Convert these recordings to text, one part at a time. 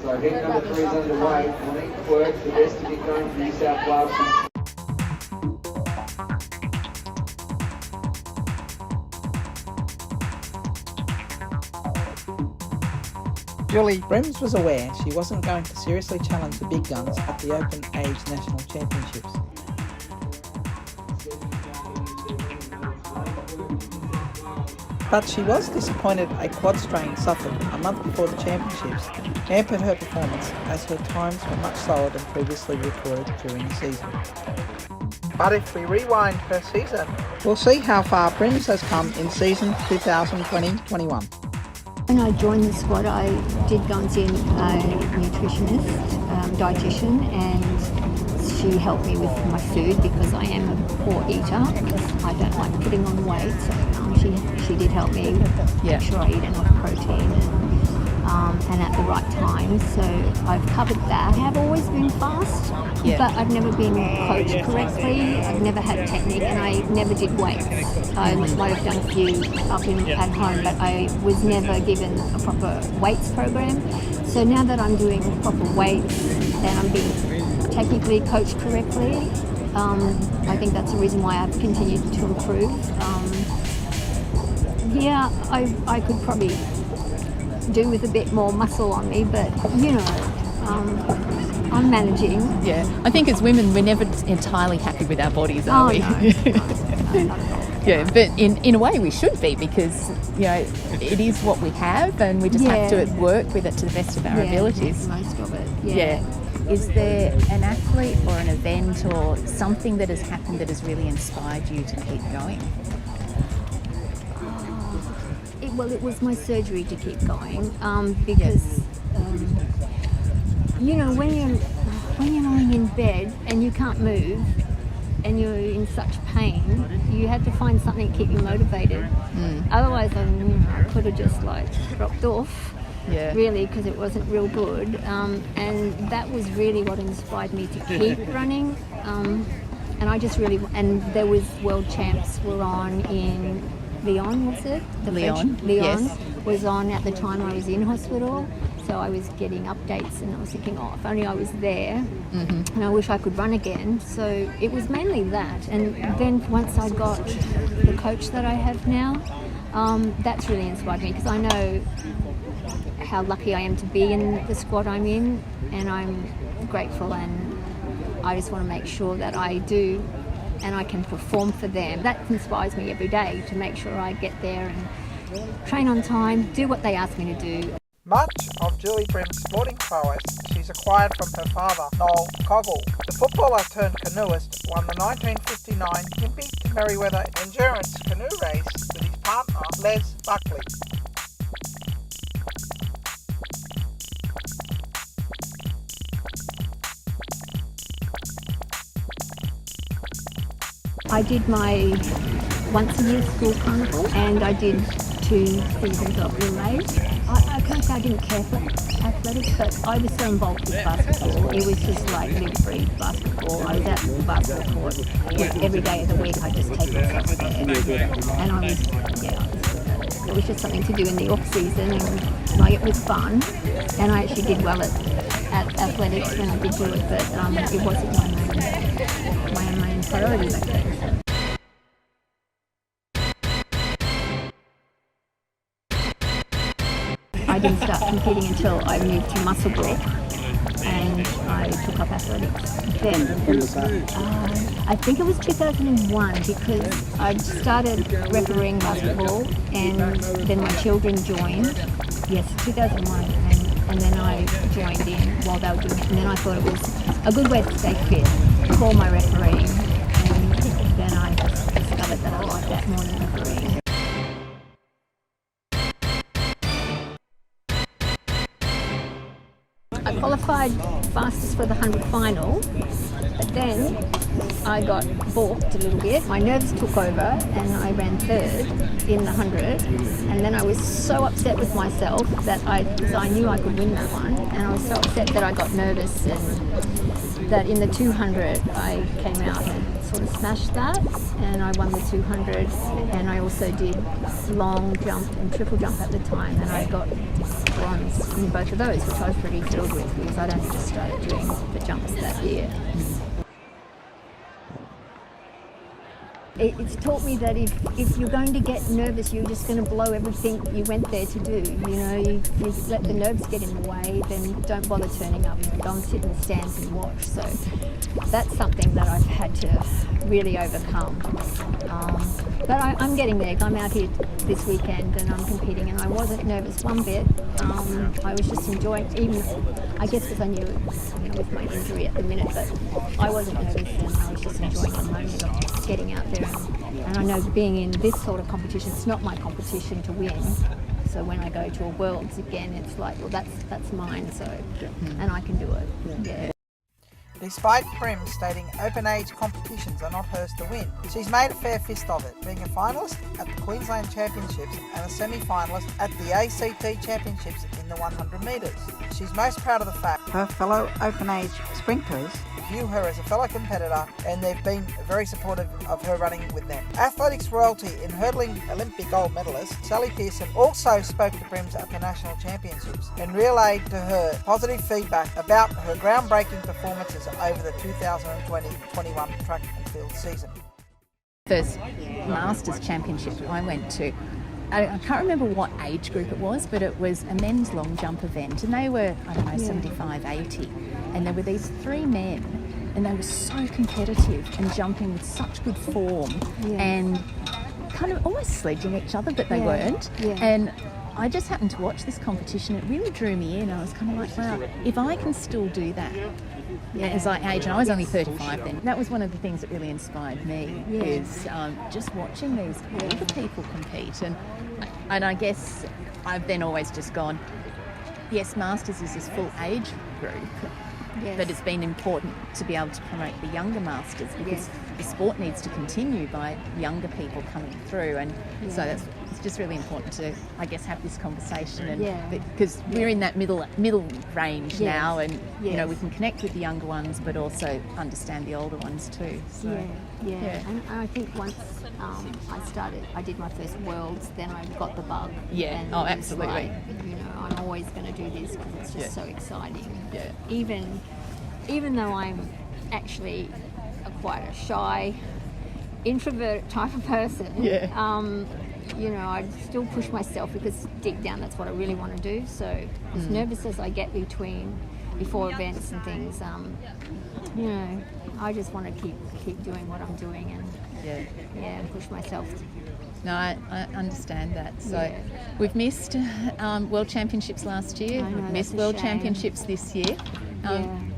So heat number 3 is underway. Monique Quirk, the best to get going from New South Wales. Julie Brims was aware she wasn't going to seriously challenge the big guns at the Open Age National Championships. But she was disappointed a quad strain suffered a month before the championships hampered her performance, as her times were much slower than previously recorded during the season. But if we rewind her season, we'll see how far Brims has come in season 2020-21. When I joined the squad, I did go and see a nutritionist, dietitian, and she helped me with my food because I am a poor eater. I don't like putting on weight, so she did help me make sure I eat enough protein and at the right time. So I've covered that. I have always been fast, but I've never been coached correctly. I've never had technique, and I never did weights. I might have done a few at home, but I was never given a proper weights program. So now that I'm doing proper weights and I'm being technically coached correctly, I think that's the reason why I've continued to improve. I could probably do with a bit more muscle on me, but I'm managing. Yeah, I think as women we're never entirely happy with our bodies, are we? No, not at all. Yeah, but in a way we should be, because it is what we have, and we just have to work with it to the best of our abilities. Most of it. Yeah. Is there an athlete or an event or something that has happened that has really inspired you to keep going? It was my surgery to keep going, because when you're lying in bed and you can't move and you're in such pain, you had to find something to keep you motivated. Otherwise, I could have just dropped off. Really, because it wasn't real good, and that was really what inspired me to keep running. And I just really, and there was world champs were on in Lyon, was it? Lyon, yes. Was on at the time I was in hospital, so I was getting updates, and I was thinking, if only I was there, and I wish I could run again. So it was mainly that, and then once I got the coach that I have now, that's really inspired me, because I know how lucky I am to be in the squad I'm in, and I'm grateful, and I just want to make sure that I do and I can perform for them. That inspires me every day to make sure I get there and train on time, do what they ask me to do. Much of Julie Brims' sporting prowess she's acquired from her father, Noel Coggle. The footballer turned canoeist won the 1959 Gympie to Merewether Endurance Canoe Race with his partner, Les Buckley. I did my once-a-year school carnival, and I did 2 seasons of relays. I can't say I didn't care for athletics, but I was so involved with basketball. It was just like live, breathe basketball. I was at the basketball court every day of the week. I just take myself there, and it was just something to do in the off season, and it was fun. And I actually did well at athletics when I did do it, but it wasn't my main priority back then. I didn't start competing until I moved to Muswellbrook, and I took up athletics then. I think it was 2001, because I started refereeing basketball, and then my children joined. Yes, 2001, and then I joined in while they were doing it, and then I thought it was a good way to stay fit, for my refereeing, and then I discovered that I liked that more than refereeing. I qualified fastest for the 100 final, but then I got balked a little bit. My nerves took over, and I ran 3rd in the 100, and then I was so upset with myself because I knew I could win that one, and I was so upset that I got nervous and that in the 200 I came out and sort of smashed that, and I won the 200, and I also did long jump and triple jump at the time, and I got bronze in both of those, which I was pretty thrilled with because I'd only just started doing the jumps that year. It's taught me that if you're going to get nervous, you're just going to blow everything you went there to do. You know, if you let the nerves get in the way, then don't bother turning up. Go and sit in the stands and watch. So that's something that I've had to really overcome. But I'm getting there. I'm out here this weekend and I'm competing, and I wasn't nervous one bit. I was just enjoying, even I guess because I knew, with my injury at the minute, but I wasn't nervous and I was just enjoying the moment of getting out there. And I know being in this sort of competition, it's not my competition to win. So when I go to a Worlds again, it's like, well, that's mine. So, and I can do it. Yeah. Despite Brims stating open age competitions are not hers to win, she's made a fair fist of it, being a finalist at the Queensland Championships and a semi-finalist at the ACT Championships in the 100 metres. She's most proud of the fact her fellow open age sprinters view her as a fellow competitor, and they've been very supportive of her running with them. Athletics royalty in hurdling Olympic gold medalist Sally Pearson also spoke to Brims at the National Championships and relayed to her positive feedback about her groundbreaking performances over the 2020-21 track and field season. First Masters Championship I went to, I can't remember what age group it was, but it was a men's long jump event, and they were, 75, 80, and there were these three men, and they were so competitive and jumping with such good form and kind of almost sledging each other, but they weren't. And I just happened to watch this competition. It really drew me in. I was kind of like, wow, if I can still do that as I age, and I was only 35 then, that was one of the things that really inspired me, is just watching these older people compete. And I guess I've then always just gone, yes, Masters is this full age group, but it's been important to be able to promote the younger Masters, because the sport needs to continue by younger people coming through, and so it's just really important to, I guess, have this conversation, and because we're in that middle range now, and you know, we can connect with the younger ones but also understand the older ones too. So and I think once I did my first Worlds, then I got the bug. And absolutely. Like, I'm always going to do this because it's just so exciting. Even though I'm actually quite a shy, introvert type of person, I still push myself because deep down that's what I really want to do. So as nervous as I get before events and things, I just want to keep doing what I'm doing and push myself. No, I understand that. So we've missed World Championships last year. We've missed World Championships this year.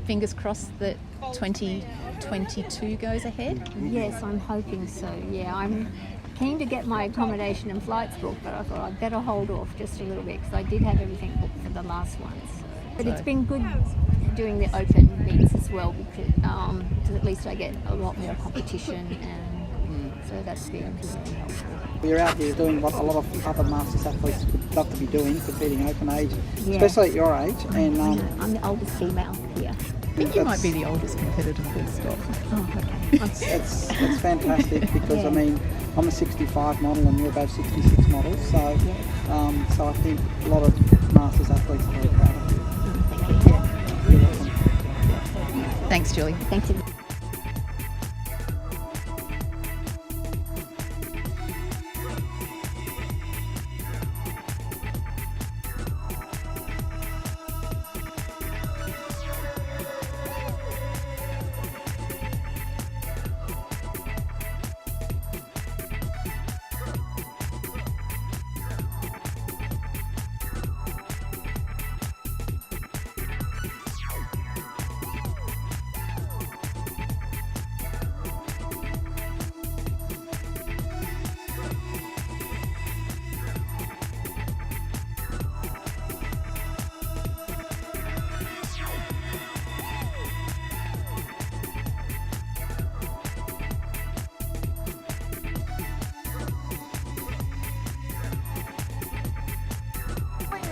Fingers crossed that 2022 goes ahead. Yes, I'm hoping so. I'm keen to get my accommodation and flights booked, but I thought I'd better hold off just a little bit because I did have everything booked for the last ones. But it's been good doing the open meets as well, because at least I get a lot more competition, and so that's been really helpful. You're out here doing what a lot of other Masters athletes would love to be doing, competing open age, especially at your age. And I'm the oldest female here. I think you might be the oldest competitor full stop. Oh, okay. It's fantastic because I mean, I'm a 65 model and you're both 66 models, so so I think a lot of Masters athletes are very proud of you. Thank you. You're welcome. Thanks, Julie. Thank you.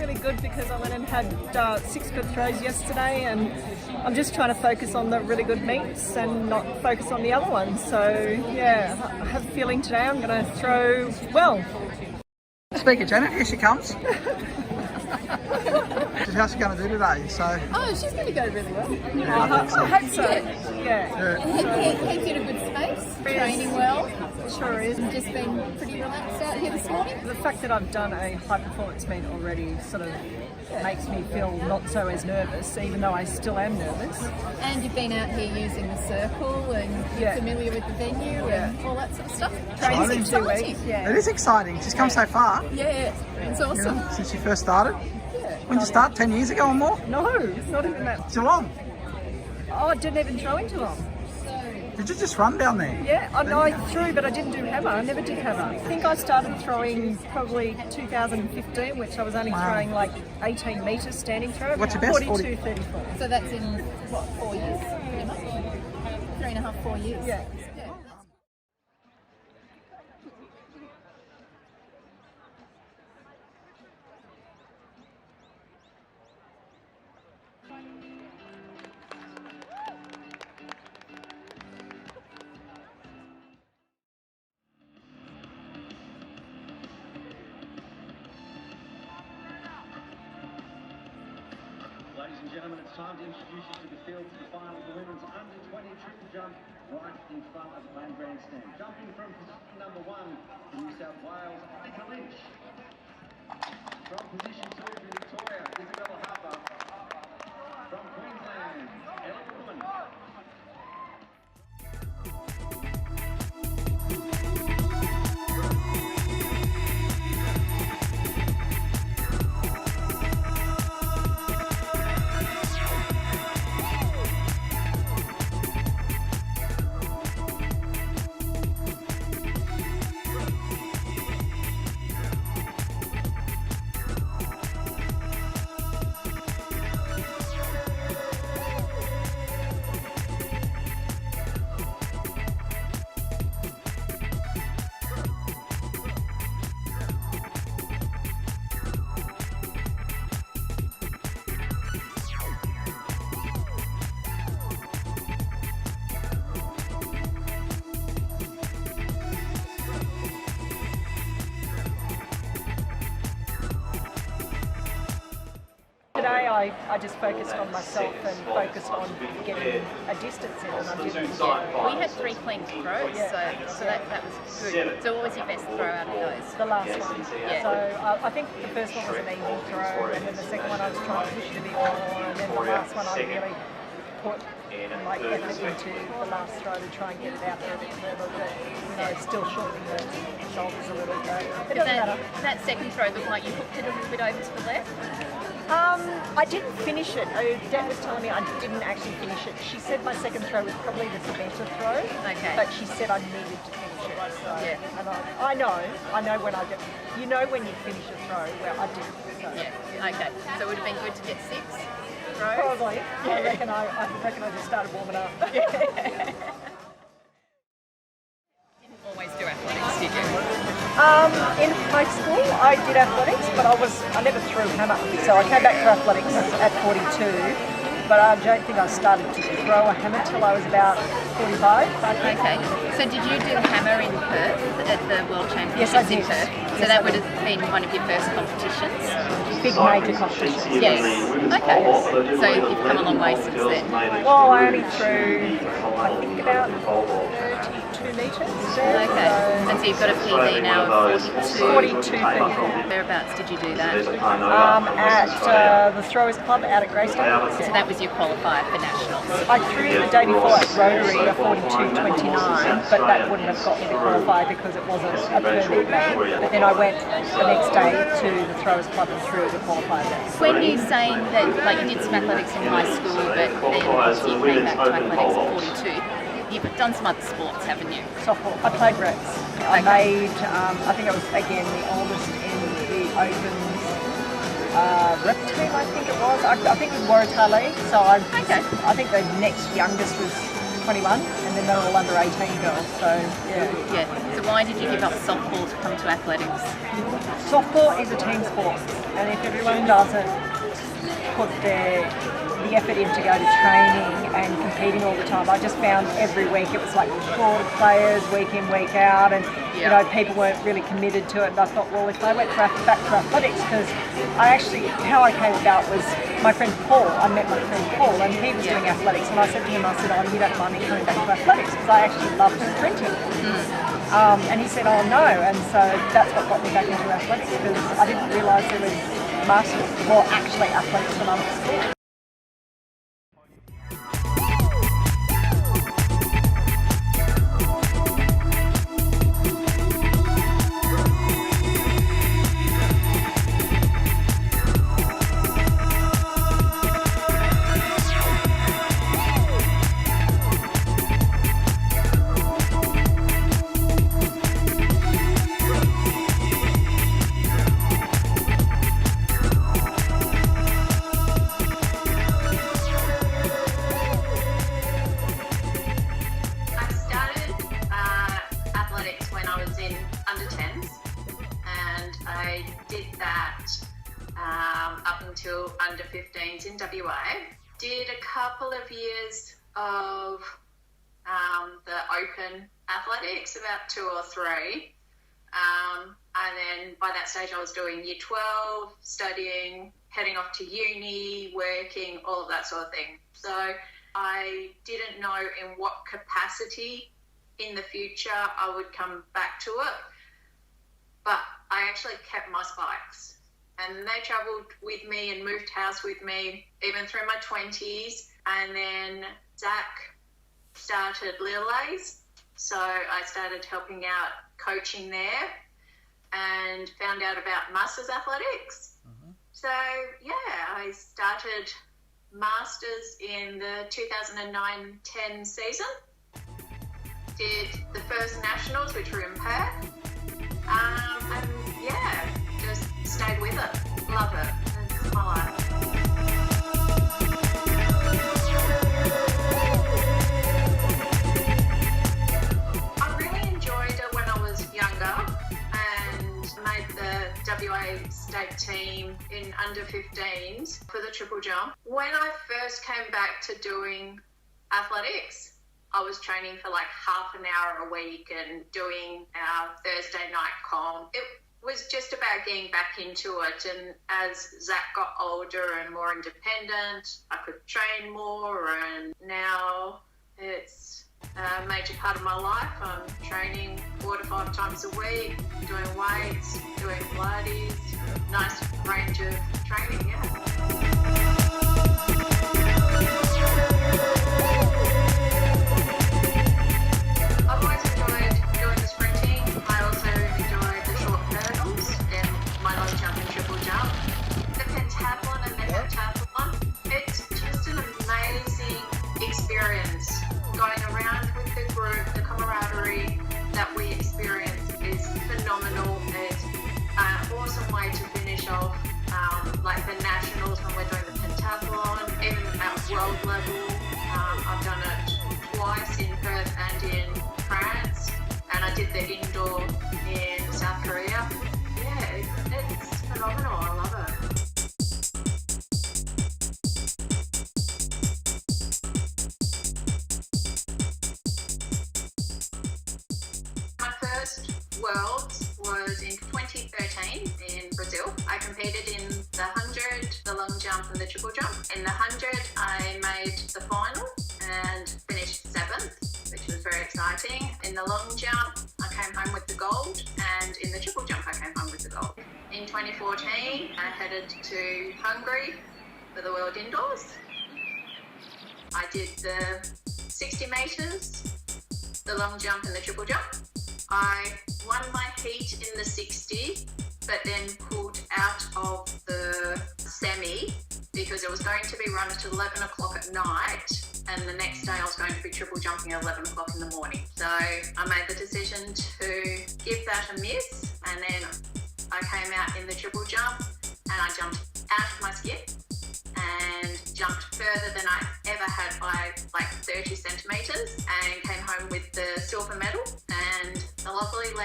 really good because I went and had 6 good throws yesterday, and I'm just trying to focus on the really good meets and not focus on the other ones. So yeah, I have a feeling today I'm going to throw well. Speaker Janet, here she comes. How's she going to do today? Oh, she's going to go really well. I hope so. Yeah. He's in a good space, training well. Sure is. Just been pretty relaxed out here this morning. The fact that I've done a high performance meet already sort of makes me feel not so as nervous, even though I still am nervous. And you've been out here using the circle, and you're familiar with the venue and all that sort of stuff. Training It's in 2 exciting. weeks. Yeah. It is exciting. She's come so far. Yeah, it's awesome. Since you first started. When did you start? 10 years ago or more? No, not even that. Geelong. Oh, I didn't even throw in Geelong. Did you just run down there? Yeah, I threw, but I didn't do hammer. I never did hammer. I think I started throwing probably 2015, which I was only throwing like 18 metres standing throw. What's your best? 42.34. So that's in, what, 4 years? Pretty much? 3.5, 4 years? Yeah. Ladies and gentlemen, it's time to introduce you to the field for the final of the women's under-20 triple jump right in front of the main grandstand. Jumping from position number 1 in New South Wales, Anna Lynch. From position 2 in Victoria, Isabella Harper. From Queensland, Ella Woodman. Today I just focused on myself and focused on getting a distance in, and I didn't. We had 3 clean throws, so that was good. So what was your best throw out of those? The last one. Yeah. So I think the first one was an easy throw, and then the second one I was trying to push it a bit more, and then the last one I really put my effort into the last throw to try and get it out there a bit further, but still shortening the shoulders a little bit. It doesn't matter. That second throw looked like you hooked it a little bit over to the left. I didn't finish it. Dad was telling me I didn't actually finish it. She said my second throw was probably the better throw. Okay. But she said I needed to finish it. So, Yeah. And I know when I get, when you finish a throw. Well, I did. So. Yeah. Okay. So it would have been good to get 6 throws. Probably. I reckon I just started warming up. Didn't always do athletics, did you? In high school, I did athletics, but I never threw hammer. So I came back to athletics at 42, but I don't think I started to throw a hammer till I was about 45. Okay. So did you do hammer in Perth at the World Championships Yes, I did. in Perth? So Yes, that I would did. have been one of your first competitions? Big major competitions. Yes. Okay. So you've come a long way since then. Well, I only threw, I think, about 32 metres there. Okay. And so you've got a PB now of 42. 42.34. Whereabouts did you do that? At the Throwers Club out at Greystone. So that was your qualifier for nationals. I threw the day before at Rotary a 42.29, but that wouldn't have got me to qualify because it wasn't a permit band. But then I went the next day to the Throwers Club and threw the qualifier there. When you're saying that, like, you did some athletics in high school, but then obviously you came back to athletics at 42, you've done some other sports, haven't you? Softball. I played reps. I made, I think I was, again, the oldest in the Opens rep team, I think it was. I think it was Waratah League. So I think the next youngest was 21, and then they're all under 18 girls. So yeah. Yeah. So why did you give up softball to come to athletics? Softball is a team sport, and if everyone doesn't put the effort in to go to training and competing all the time, I just found every week it was like 4 players week in, week out, and you know, people weren't really committed to it. And I thought, well, if I went back to athletics, because how I came about was my friend Paul. I met my friend Paul, and he was doing athletics, and I said to him, oh, you don't mind me coming back to athletics, because I actually love sprinting. And he said, oh no, and so that's what got me back into athletics, because I didn't realise there was actually athletics when I was at school. Under 15s in WA. Did a couple of years of the open athletics, about 2 or 3. And then by that stage I was doing year 12, studying, heading off to uni, working, all of that sort of thing. So I didn't know in what capacity in the future I would come back to it. But I actually kept my spikes. And they travelled with me and moved house with me even through my 20s. And then Zach started Little A's. So I started helping out coaching there and found out about Masters Athletics. So, yeah, I started Masters in the 2009-10 season. Did the first Nationals, which were in Perth. And, yeah, just stayed with it. Love it. It's my life. I really enjoyed it when I was younger and made the WA state team in under 15s for the triple jump. When I first came back to doing athletics, I was training for like half an hour a week and doing our Thursday night comp. It was just about getting back into it, and as Zach got older and more independent, I could train more, and now it's a major part of my life. I'm training 4 to 5 times a week, doing weights, doing Pilates, nice range of training, yeah. I've always enjoyed doing the sprinting. I also enjoy the short hurdles and my long jump and triple jump. The pentathlon and the heptathlon, it's just an amazing experience. Going around with the group, the camaraderie that we experience is phenomenal. It's an awesome way to finish off like the nationals when we're doing the pentathlon, even at world level. I've done it twice in Perth and in France, and I did the indoor in South Korea. Yeah, it's phenomenal. I love it. My first Worlds was in 2013 in Brazil. I competed in the 100, the long jump and the triple jump. In the 100, I made the final and finished 7th, which was very exciting. In the long jump, I came home with the gold, and in the triple jump, I came home with the gold. In 2014, I headed to Hungary for the World Indoors. I did the 60 metres, the long jump and the triple jump. I won my heat in the 60, but then pulled out of the semi because it was going to be run at 11 o'clock at night, and the next day I was going to be triple jumping at 11 o'clock in the morning. So I made the decision to give that a miss, and then I came out in the triple jump and I jumped out of my skip and jumped further than I ever had by like 30 centimetres.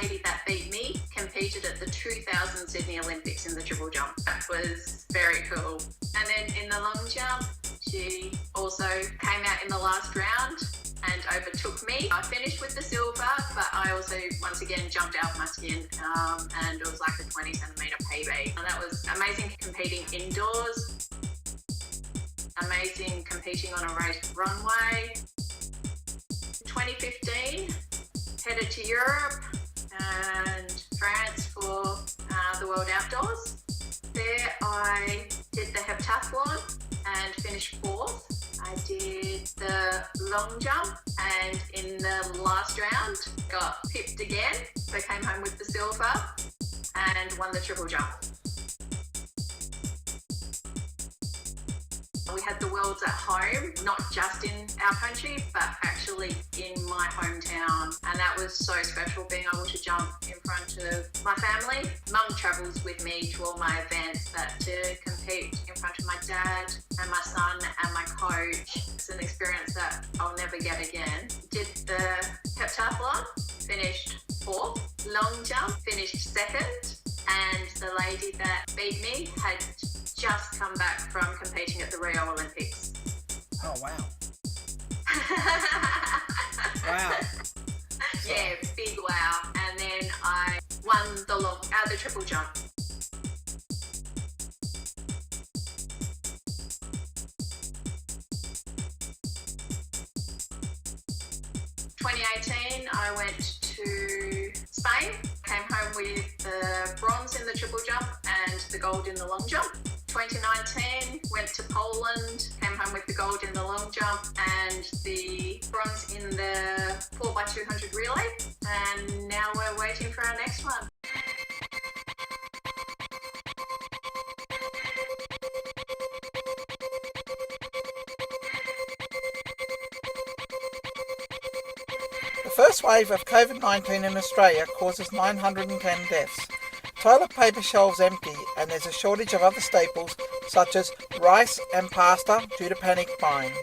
lady that beat me competed at the 2000 Sydney Olympics in the triple jump. That was very cool. And then in the long jump, she also came out in the last round and overtook me. I finished with the silver, but I also once again jumped out of my skin, and it was like a 20 centimetre PB. And that was amazing competing indoors, amazing competing on a race runway. 2015, headed to Europe and France for the World Outdoors. There I did the heptathlon and finished fourth. I did the long jump and in the last round got pipped again, so came home with the silver and won the triple jump. We had the Worlds at home, not just in our country, but actually in my hometown. And that was so special, being able to jump in front of my family. Mum travels with me to all my events, but to compete in front of my dad and my son and my coach, it's an experience that I'll never get again. Did the heptathlon, finished fourth. Long jump, finished second. And the lady that beat me had just come back from competing at the Rio Olympics. Oh, wow. Wow. Yeah, big wow. And then I won the triple jump. I went to Spain, came home with the bronze in the triple jump and the gold in the long jump. 2019, went to Poland, came home with the gold in the long jump and the bronze in the 4x200 relay. And now we're waiting for our next one. The first wave of COVID-19 in Australia causes 910 deaths. Toilet paper shelves empty and there's a shortage of other staples such as rice and pasta due to panic buying.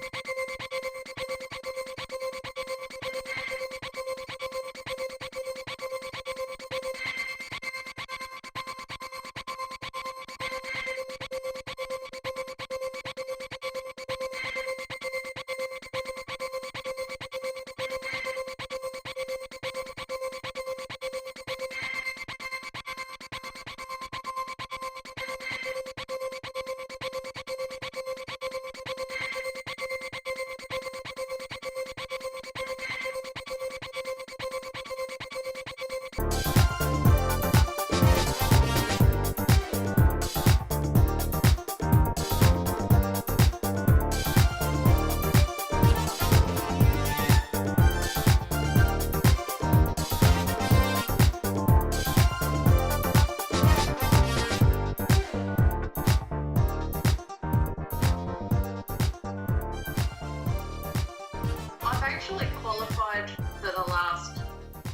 Qualified for the last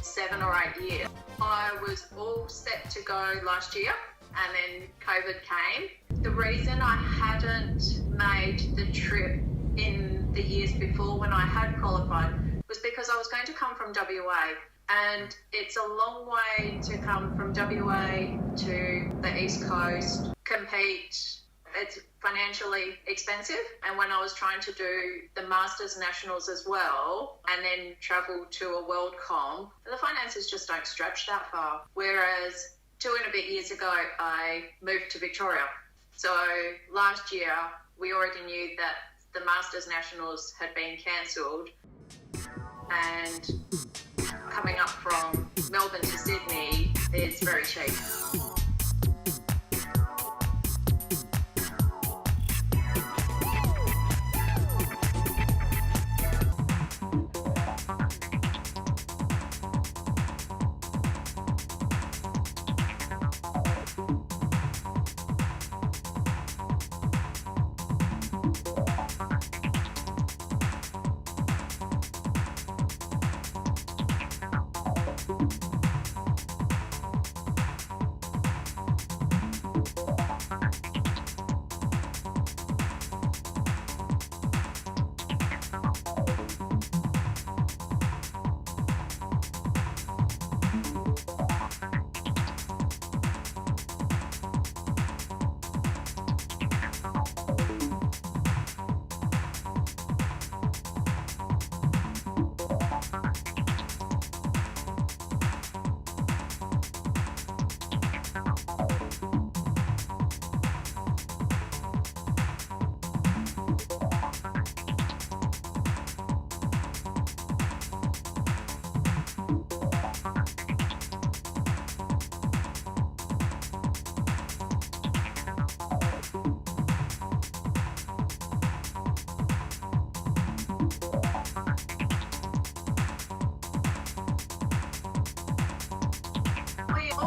7 or 8 years. I was all set to go last year and then COVID came. The reason I hadn't made the trip in the years before when I had qualified was because I was going to come from WA, and it's a long way to come from WA to the East Coast, compete. It's financially expensive, and when I was trying to do the Masters Nationals as well and then travel to a World Comp, the finances just don't stretch that far. Whereas 2 and a bit years ago, I moved to Victoria. So last year, we already knew that the Masters Nationals had been cancelled, and coming up from Melbourne to Sydney is very cheap.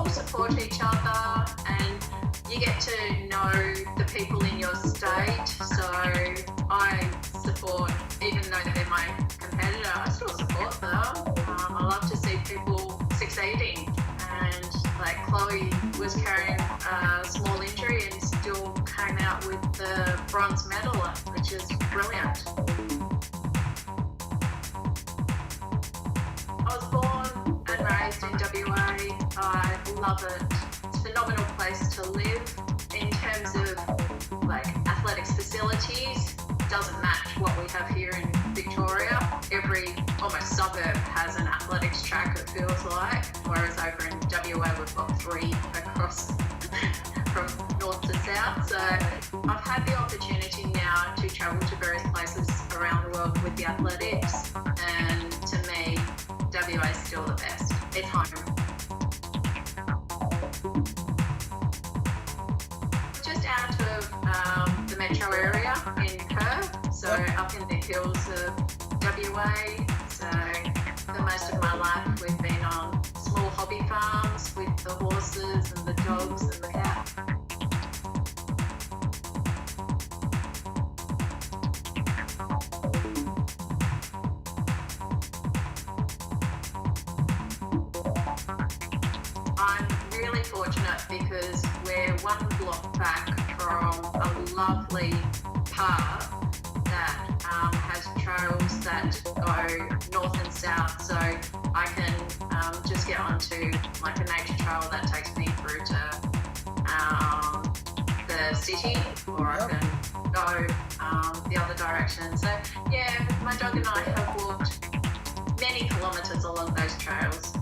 all support each other, and you get to know the people in your state. So I support, even though they're my competitor, I still support them. I love to see people succeeding, and like Chloe was carrying a small injury and still came out with the bronze medal, which is brilliant. I was born and raised in WA. I love it. It's a phenomenal place to live. In terms of like athletics facilities, doesn't match what we have here in Victoria. Every almost suburb has an athletics track, it feels like, whereas over in WA we've got 3 across from north to south. So I've had the opportunity now to travel to various places around the world with the athletics, and to me, WA is still the best. It's home. Just out of the metro area in Perth, so up in the hills of WA. So for most of my life we've been on small hobby farms with the horses and the dogs and the cats. I'm really fortunate because we're one block back from a lovely park that has trails that go north and south, so I can just get onto like a nature trail that takes me through to the city, or I can go the other direction. So yeah, my dog and I have walked many kilometres along those trails.